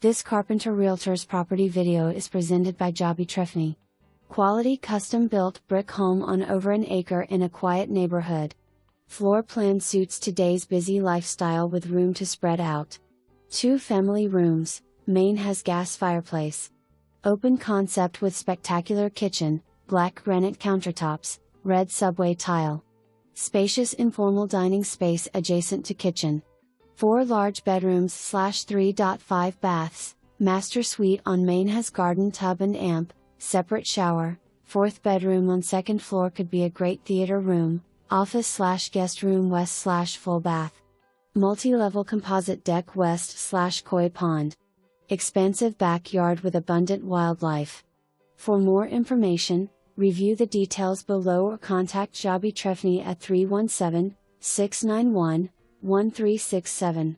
This Carpenter Realtors property video is presented by Jobea Trefny. Quality custom-built brick home on over an acre in a quiet neighborhood. Floor plan suits today's busy lifestyle with room to spread out. 2 family rooms, main has gas fireplace. Open concept with spectacular kitchen, black granite countertops, red subway tile. Spacious informal dining space adjacent to kitchen. 4 large bedrooms / 3.5 baths, master suite on main has garden tub and amp, separate shower, 4th bedroom on 2nd floor could be a great theater room, office / guest room west / full bath. Multi-level composite deck west / koi pond. Expansive backyard with abundant wildlife. For more information, review the details below or contact Jobea Trefny at 317-691-1367.